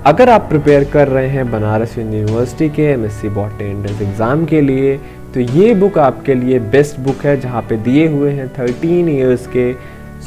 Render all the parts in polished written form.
अगर आप प्रिपेयर कर रहे हैं बनारस यूनिवर्सिटी के एमएससी बॉटनी एंट्रेंस एग्ज़ाम के लिए तो ये बुक आपके लिए बेस्ट बुक है, जहाँ पे दिए हुए हैं 13 इयर्स के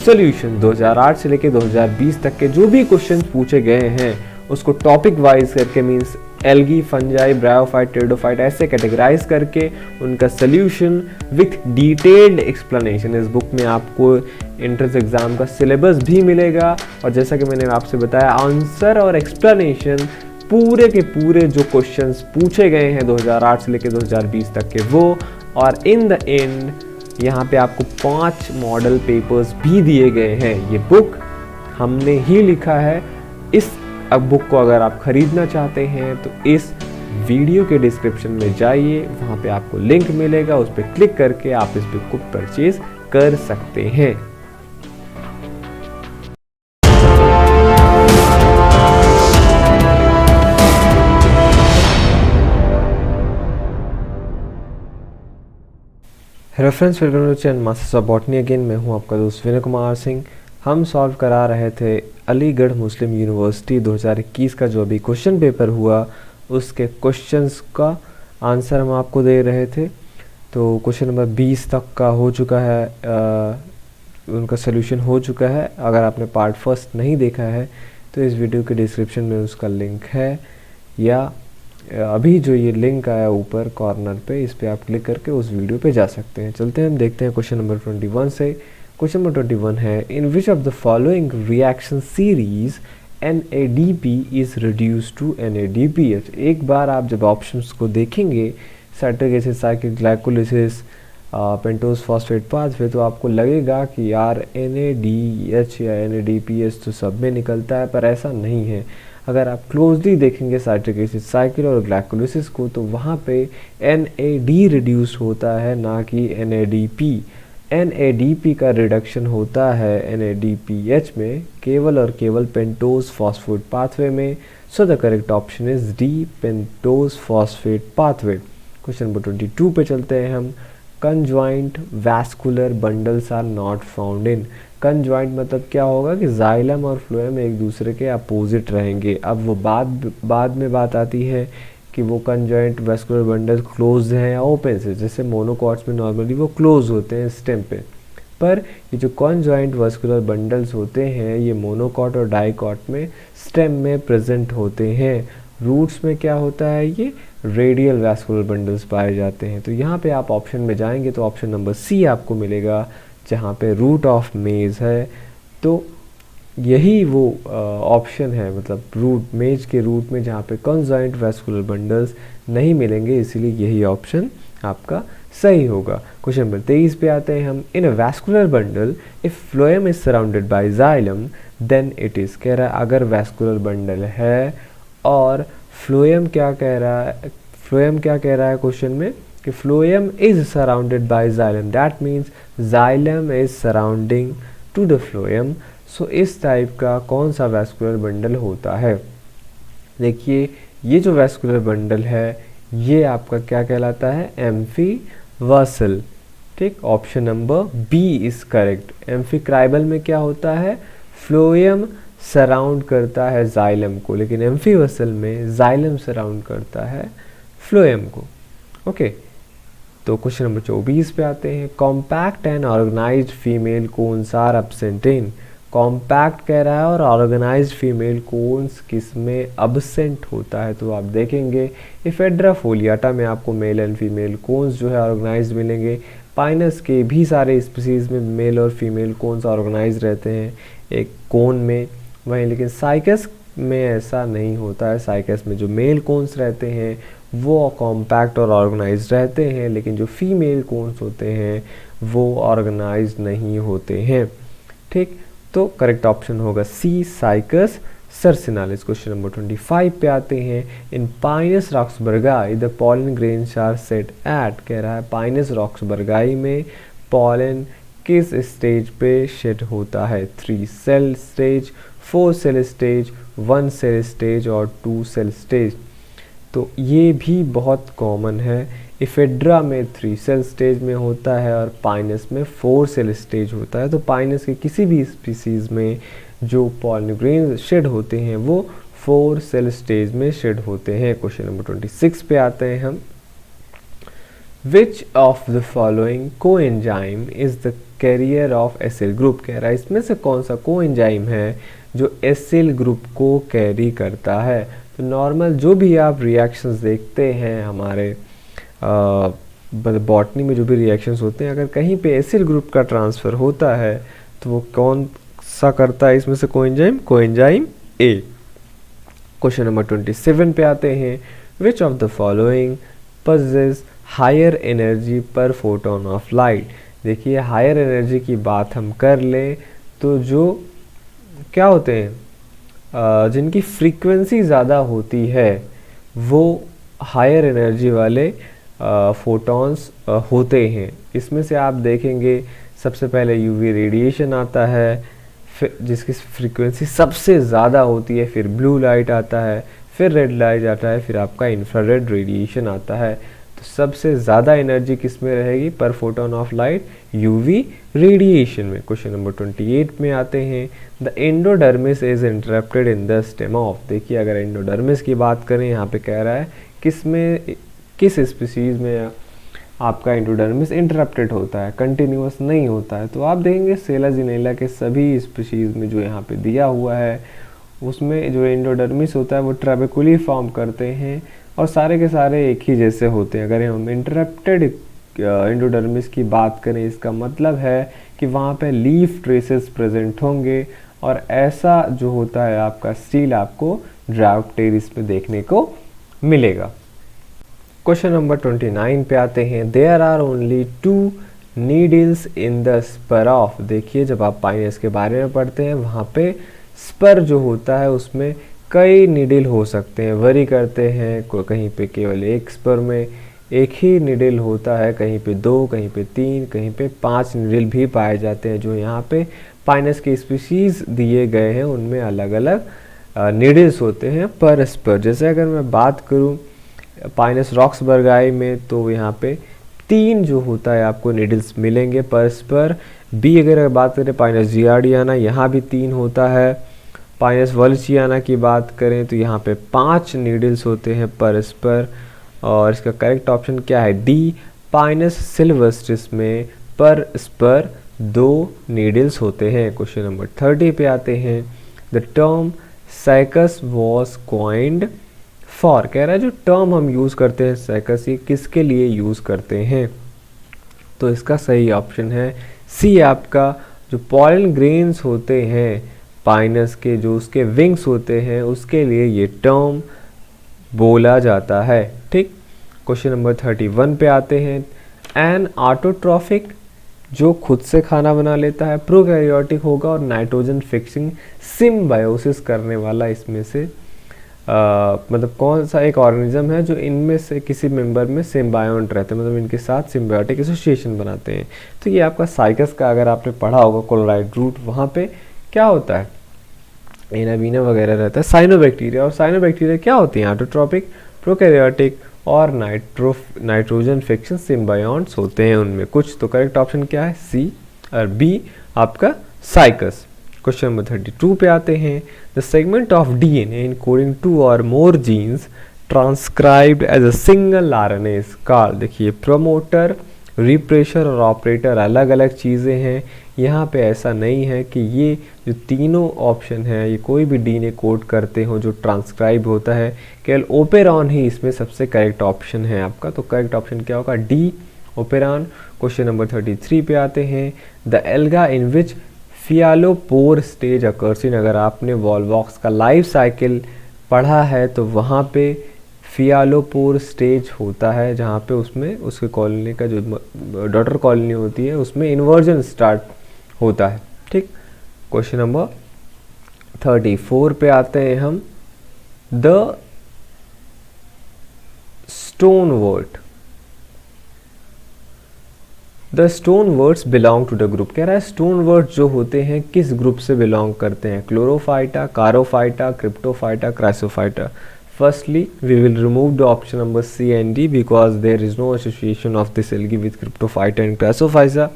सॉल्यूशन। 2008 से लेकर 2020 तक के जो भी क्वेश्चन पूछे गए हैं उसको टॉपिक वाइज करके, means algae, fungi, bryophyte, pteridophyte ऐसे कैटेगराइज करके उनका सॉल्यूशन विथ डिटेल्ड एक्सप्लेनेशन। इस बुक में आपको एंट्रेंस एग्जाम का सिलेबस भी मिलेगा और जैसा कि मैंने आपसे बताया आंसर और एक्सप्लेनेशन पूरे के पूरे जो क्वेश्चंस पूछे गए हैं 2008 से लेकर 2020 तक के वो, और इन द एंड यहाँ पे आपको 5 मॉडल पेपर्स भी दिए गए हैं। ये बुक हमने ही लिखा है। इस बुक को अगर आप खरीदना चाहते हैं तो इस वीडियो के डिस्क्रिप्शन में जाइए, वहाँ पे आपको लिंक मिलेगा, उस पर क्लिक करके आप इस बुक को परचेज कर सकते हैं। Hello friends, welcome to channel masters of botany again. मैं हूं आपका दोस्त विनय कुमार सिंह। हम सॉल्व करा रहे थे अलीगढ़ मुस्लिम यूनिवर्सिटी 2021 का जो अभी क्वेश्चन पेपर हुआ उसके क्वेश्चंस का आंसर हम आपको दे रहे थे। तो क्वेश्चन नंबर 20 तक का हो चुका है, उनका सोल्यूशन हो चुका है। अगर आपने पार्ट फर्स्ट नहीं देखा है तो इस वीडियो के डिस्क्रिप्शन में उसका लिंक है, या अभी जो ये लिंक आया ऊपर कॉर्नर पे, इस पे आप क्लिक करके उस वीडियो पे जा सकते हैं। चलते हैं, हम देखते हैं क्वेश्चन नंबर 21 से। क्वेश्चन नंबर 21 है, in which of the following reaction series NADP is reduce to NADPH। एक बार आप जब ऑप्शंस को देखेंगे, citric acid, cyclic glycolysis, pentose phosphate pathway, तो आपको लगेगा कि यार NADH या NADPH तो सब में निकलता है, पर ऐसा नहीं है। अगर आप क्लोजली देखेंगे साइट्रिक एसिड साइकिल और ग्लाइकोलिसिस को तो वहाँ पे NAD रिड्यूस होता है, ना कि NADP। NADP का रिडक्शन होता है NADPH में केवल और केवल पेंटोज फॉस्फेट पाथवे में। So the correct option is D, pentose phosphate pathway. Question number 22 पे चलते हैं हम। Conjoint vascular bundles are not found in. Conjoint मतलब क्या होगा कि जाइलम और फ्लोएम एक दूसरे के अपोजिट रहेंगे। अब वो बाद में बात आती है कि वो कंजॉइंट वैस्कुलर बंडल क्लोज हैं या ओपन से। जैसे मोनोकॉट्स में नॉर्मली वो क्लोज होते हैं स्टेम पे, पर ये जो कंजॉइंट वैस्कुलर बंडल्स होते हैं ये मोनोकॉट और डाइकॉट में स्टेम में प्रेजेंट होते हैं। रूट्स में क्या होता है, ये रेडियल वैस्कुलर बंडल्स पाए जाते हैं। तो यहाँ पे आप ऑप्शन में जाएंगे तो ऑप्शन नंबर सी आपको मिलेगा, जहाँ पे रूट ऑफ मेज है। तो यही वो ऑप्शन है, मतलब रूट मेज के रूट में जहाँ पे कंजॉइंट वैस्कुलर बंडल्स नहीं मिलेंगे, इसीलिए यही ऑप्शन आपका सही होगा। क्वेश्चन नंबर 23 पे आते हैं हम। In a vascular bundle if phloem is surrounded by xylem then it is. कह रहा है अगर वैस्कुलर बंडल है और फ्लोएम क्या कह रहा है, फ्लोएम क्या कह रहा है क्वेश्चन में कि phloem is surrounded by xylem, that means xylem is surrounding to the phloem. So इस टाइप का कौन सा वैस्कुलर बंडल होता है। देखिए ये जो वैस्कुलर बंडल है ये आपका क्या कहलाता है, एम्फीवर्सल। ठीक, option number B is correct. Amphicribral में क्या होता है, फ्लोएम सराउंड करता है जाइलम को, लेकिन एम्फीवर्सल में जाइलम सराउंड करता है फ्लोएम को। ओके, तो क्वेश्चन नंबर 24 पे आते हैं। Compact and organised female cones are absent in. Compact कह रहा है और ऑर्गेनाइज्ड फीमेल कोन्स किस में एब्सेंट होता है, तो आप देखेंगे इफेड्रा फोलियाटा में आपको मेल एंड फीमेल कोन्स जो है ऑर्गेनाइज्ड मिलेंगे। पाइनस के भी सारे स्पीसीज में मेल और फीमेल कोन्स ऑर्गेनाइज्ड रहते हैं एक कोन में, वहीं लेकिन साइकस में ऐसा नहीं होता है। साइकस में जो मेल कोन्स रहते हैं वो कॉम्पैक्ट और ऑर्गेनाइज्ड रहते हैं, लेकिन जो फीमेल कोन्स होते हैं वो ऑर्गेनाइज्ड नहीं होते हैं। ठीक, तो करेक्ट ऑप्शन होगा C, Cycas circinalis. Question number 25 पे आते हैं। In Pinus roxburghii the pollen grains are set at. कह रहा है पाइनस रॉक्सबर्गाई में पॉलन किस स्टेज पे शेड होता है, 3 cell stage, 4 cell stage, 1 cell stage और 2 सेल स्टेज। तो ये भी बहुत कॉमन है। इफेड्रा में 3 सेल स्टेज में होता है और पाइनस में 4 सेल स्टेज होता है। तो पाइनस के किसी भी स्पीसीज में जो पॉलन ग्रेन शेड होते हैं वो 4 सेल स्टेज में शेड होते हैं। क्वेश्चन नंबर 26 पे आते हैं हम। विच of the following coenzyme is the carrier of acyl group, कह रहा है इसमें से कौन सा कोएंजाइम है जो एसिल ग्रुप को कैरी करता है। तो नॉर्मल जो भी आप रिएक्शंस देखते हैं हमारे बॉटनी में, जो भी रिएक्शंस होते हैं, अगर कहीं पे एसिल ग्रुप का ट्रांसफ़र होता है तो वो कौन सा करता है इसमें से coenzyme? Coenzyme A. Question number 27 पे आते हैं। Which of the following possess higher energy per photon of light. देखिए हायर एनर्जी की बात हम कर लें तो जो क्या होते हैं जिनकी फ्रीक्वेंसी ज़्यादा होती है वो हायर एनर्जी वाले फोटॉन्स होते हैं। इसमें से आप देखेंगे सबसे पहले यूवी रेडिएशन आता है, फिर जिसकी फ्रीक्वेंसी सबसे ज़्यादा होती है, फिर ब्लू लाइट आता है, फिर रेड लाइट आता है, फिर आपका इंफ्रारेड रेडिएशन आता है। तो सबसे ज़्यादा एनर्जी किस में रहेगी पर photon of light? UV radiation में। क्वेश्चन नंबर 28 में आते हैं। The endodermis is interrupted in the stem of. देखिए अगर एंडोडर्मिस की बात करें, यहाँ पे कह रहा है किस स्पीसीज़ में आपका एंडोडर्मिस इंटरप्टेड होता है, कंटिन्यूअस नहीं होता है। तो आप देखेंगे सेलाजिनेला के सभी स्पीशीज़ में जो यहाँ पे दिया हुआ है उसमें जो एंडोडर्मिस होता है वो ट्रैबेकुली फॉर्म करते हैं और सारे के सारे एक ही जैसे होते हैं। अगर हम इंटरप्टेड एंडोडर्मिस की बात करें, इसका मतलब है कि वहाँ पे लीफ ट्रेसेस प्रेजेंट होंगे और ऐसा जो होता है आपका स्टील आपको ड्रायोप्टेरिस में देखने को मिलेगा। क्वेश्चन नंबर 29 पे आते हैं। There are only 2 needles in the spur of. देखिए जब आप पाइनस के बारे में पढ़ते हैं वहाँ पे स्पर जो होता है उसमें कई नीडल हो सकते हैं, वरी करते हैं। कहीं पे केवल एक स्पर में एक ही नीडल होता है, कहीं पे 2, कहीं पे 3, कहीं पे 5 नीडल भी पाए जाते हैं। जो यहाँ पे पाइनस के स्पीशीज़ दिए गए हैं उनमें अलग अलग नीडल्स होते हैं पर स्पर। जैसे अगर मैं बात करूँ पाइनस रॉक्सबर्गाई में तो यहाँ पे 3 जो होता है आपको नीडल्स मिलेंगे पर स्पर। बी अगर बात करें पाइनस जियार्डियाना, यहाँ भी 3 होता है। पाइनस वॉल्चियाना की बात करें तो यहाँ पे 5 नीडल्स होते हैं पर स्पर। और इसका करेक्ट ऑप्शन क्या है? डी। पाइनस सिल्वेस्ट्रिस में पर स्पर 2 नीडल्स होते हैं। क्वेश्चन नंबर 30 पे आते हैं। The term cycas was coined for, कह रहा है जो टर्म हम यूज़ करते हैं साइकस, ये किसके लिए यूज़ करते हैं? तो इसका सही ऑप्शन है सी। आपका जो पॉलन ग्रेन्स होते हैं पाइनस के, जो उसके विंग्स होते हैं, उसके लिए ये टर्म बोला जाता है। ठीक। क्वेश्चन नंबर 31 पे आते हैं। एन ऑटोट्रॉफिक जो खुद से खाना बना लेता है, प्रोकैरियोटिक होगा और नाइट्रोजन फिक्सिंग सिम्बायोसिस करने वाला इसमें से मतलब कौन सा एक ऑर्गेनिज्म है जो इनमें से किसी मेंबर में सिम्बायोंट रहते हैं, मतलब इनके साथ सिम्बायोटिक एसोसिएशन बनाते हैं। तो ये आपका साइकस का अगर आपने पढ़ा होगा क्लोराइड रूट, वहाँ पे क्या होता है एनाबीना वगैरह रहता है। साइनोबैक्टीरिया, और साइनोबैक्टीरिया क्या होती हैं? ऑटोट्रॉपिक, प्रोकैरियोटिक और नाइट्रोजन फिक्शन सिम्बायोंट्स होते हैं उनमें कुछ। तो करेक्ट ऑप्शन क्या है? सी और बी आपका साइकस। क्वेश्चन नंबर 32 पे आते हैं। The segment of DNA encoding 2 or more genes transcribed as a single RNA is called. देखिए प्रमोटर, रिप्रेशर और ऑपरेटर अलग अलग चीज़ें हैं। यहाँ पे ऐसा नहीं है कि ये जो तीनों ऑप्शन हैं ये कोई भी डीएनए कोड करते हो जो ट्रांसक्राइब होता है, केवल ओपेरॉन ही इसमें सबसे करेक्ट ऑप्शन है आपका। तो करेक्ट ऑप्शन क्या होगा? D, operon. क्वेश्चन नंबर 33 पे आते हैं। The alga in which phialopore stage occurs in. अगर आपने वॉलवॉक्स का लाइफ साइकिल पढ़ा है तो वहाँ पे फियालोपोर स्टेज होता है जहाँ पे उसमें उसके कॉलोनी का जो डॉटर कॉलोनी होती है उसमें इन्वर्जन स्टार्ट होता है। ठीक। क्वेश्चन नंबर 34 पे आते हैं हम। The stone word, the stone words belong to the group. कह रहा है स्टोन वर्ड्स जो होते हैं किस ग्रुप से बिलोंग करते हैं? Chlorophyta, Charophyta, Cryptophyta, Chrysophyta. Firstly, we will remove the option number C and D because there is no association of this algae with Cryptophyta and Crassophyta.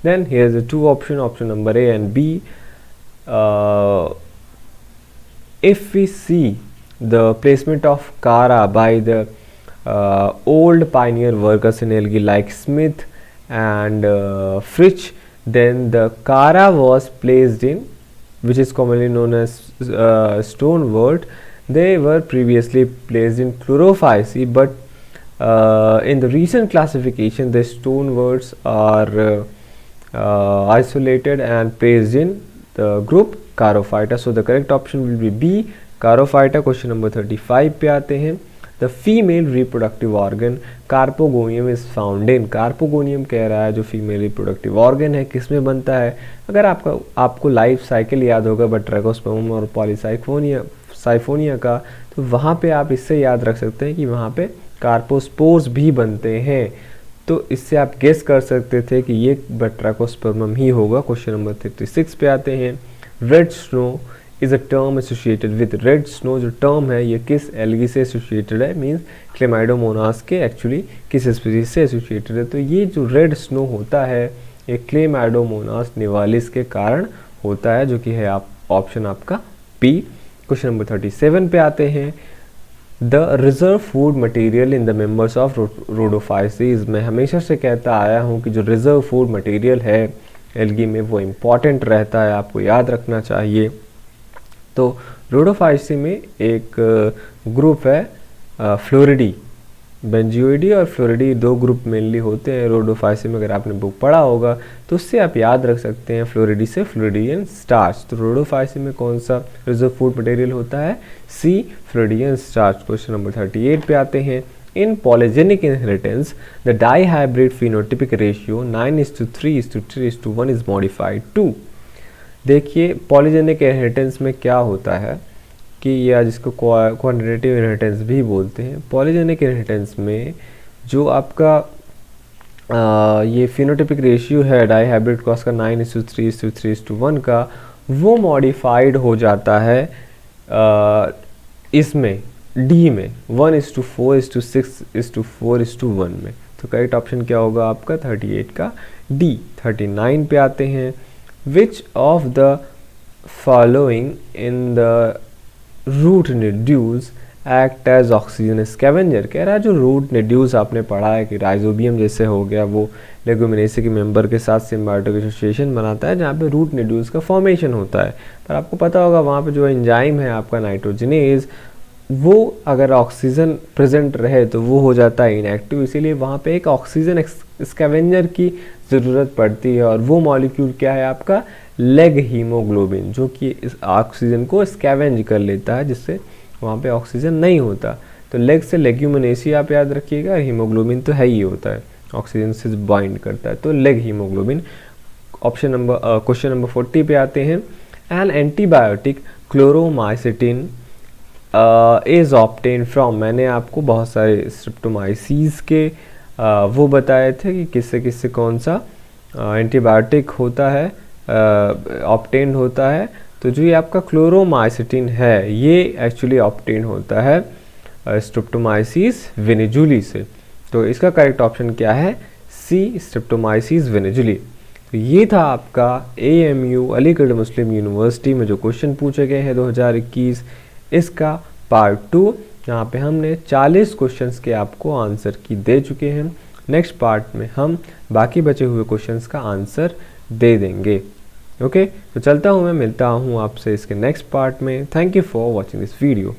Then here's the two option number A and B. If we see the placement of Kara by the old pioneer workers in Elgi like Smith and Fritsch, then the Kara was placed in, which is commonly known as stone wort. They were previously placed in chlorophyce, but in the recent classification the stone worts are isolated and placed in the group Charophyta. So the correct option will be B, Charophyta. Question number 35 पे आते हैं. The female reproductive organ carpogonium is found in. Carpogonium कह रहा है जो female reproductive organ है किस में बनता है. अगर आपको लाइफ साइकिल याद होगा बट्रैकोस्पर्म और पॉलीसाइफोनिया का, तो वहाँ पे आप इससे याद रख सकते हैं कि वहाँ पे कार्पोस्पोर्स भी बनते हैं. तो इससे आप गेस कर सकते थे कि ये बट्रैकोस्पर्मम ही होगा. क्वेश्चन नंबर 36 पे आते हैं. Red snow is a term associated with. Red snow जो टर्म है ये किस एल्गी से एसोसिएटेड है, मीन्स क्लेमाइडोमोनास के एक्चुअली किस स्पीसीज से एसोसिएटेड है. तो ये जो रेड स्नो होता है ये क्लेमाइडोमोनास निवालिस के कारण होता है, जो कि है ऑप्शन आपका बी. क्वेश्चन नंबर 37 पे आते हैं. The reserve food material in the members of Rhodophyceae. मैं हमेशा से कहता आया हूँ कि जो रिजर्व फूड मटेरियल है एल्गी में वो इम्पॉर्टेंट रहता है, आपको याद रखना चाहिए. तो रोडोफाइसी में एक ग्रुप है फ्लोरिडी. बेंजियोइडी और फ्लोरिडी दो ग्रुप मेनली होते हैं रोडोफाइसी में. अगर आपने बुक पढ़ा होगा तो उससे आप याद रख सकते हैं फ्लोरिडी से फ्लोरिडियन स्टार्च. तो रोडोफाइसी में कौन सा रिजर्व फूड मटेरियल होता है, C, Floridean starch. Question number 38 पे आते हैं. In polygenic inheritance the dihybrid phenotypic ratio 9:3:3:1 is modified to. देखिए पॉलीजेनिक इनहेरिटेंस में क्या होता है कि या जिसको क्वांटिटेटिव इनहेरिटेंस भी बोलते हैं. पॉलीजेनिक इनहेरिटेंस में जो आपका ये फिनोटिपिक रेशियो है डाईहाइब्रिड क्रॉस का 9:3:3:1 का, वो मॉडिफाइड हो जाता है इसमें डी में 1:4:6:4:1 में. तो करेक्ट ऑप्शन क्या होगा आपका 38 का डी. 39 पे आते हैं. Which of the following in the root nodules act as oxygen scavenger. कह रहा है जो रूट नोड्यूल्स आपने पढ़ा है कि राइजोबियम जैसे हो गया, वो लेगुमिनेसी के मेंबर के साथ सिम्बायोटिक एसोसिएशन बनाता है जहाँ पे रूट नोड्यूल्स का फॉर्मेशन होता है. पर आपको पता होगा वहाँ पे जो एंजाइम है आपका नाइट्रोजनेज, वो अगर ऑक्सीजन प्रेजेंट रहे तो वो हो जाता है इनएक्टिव. इसीलिए वहाँ पे एक ऑक्सीजन स्कैवेंजर की ज़रूरत पड़ती है. और वो मॉलिक्यूल क्या है आपका लेग हीमोग्लोबिन, जो कि इस ऑक्सीजन को स्कैवेंज कर लेता है, जिससे वहाँ पे ऑक्सीजन नहीं होता. तो लेग से लेग्यूमिनेसी आप याद रखिएगा. हीमोग्लोबिन तो है ही होता है, ऑक्सीजन से बाइंड करता है, तो leg haemoglobin. Option number question number 40 पे आते हैं. An antibiotic Chloromycetin is obtain from. मैंने आपको बहुत सारे स्ट्रेप्टोमाइसीज के वो बताए थे कि किससे किससे कौन सा एंटीबायोटिक होता है ऑब्टेन होता है. तो जो ये आपका क्लोरोमाइसिटिन है ये एक्चुअली ऑब्टेन होता है स्ट्रेप्टोमाइसीस वेनेजुली से. तो इसका करेक्ट ऑप्शन क्या है, सी, स्ट्रेप्टोमाइसीस वेनेजुली. तो ये था आपका AMU अलीगढ़ मुस्लिम यूनिवर्सिटी में जो क्वेश्चन पूछे गए हैं 2021, इसका पार्ट 2, जहाँ पे हमने 40 क्वेश्चंस के आपको आंसर की दे चुके हैं. नेक्स्ट पार्ट में हम बाकी बचे हुए क्वेश्चंस का आंसर दे देंगे. ओके, तो चलता हूँ मैं, मिलता हूँ आपसे इसके नेक्स्ट पार्ट में. Thank you for watching this video.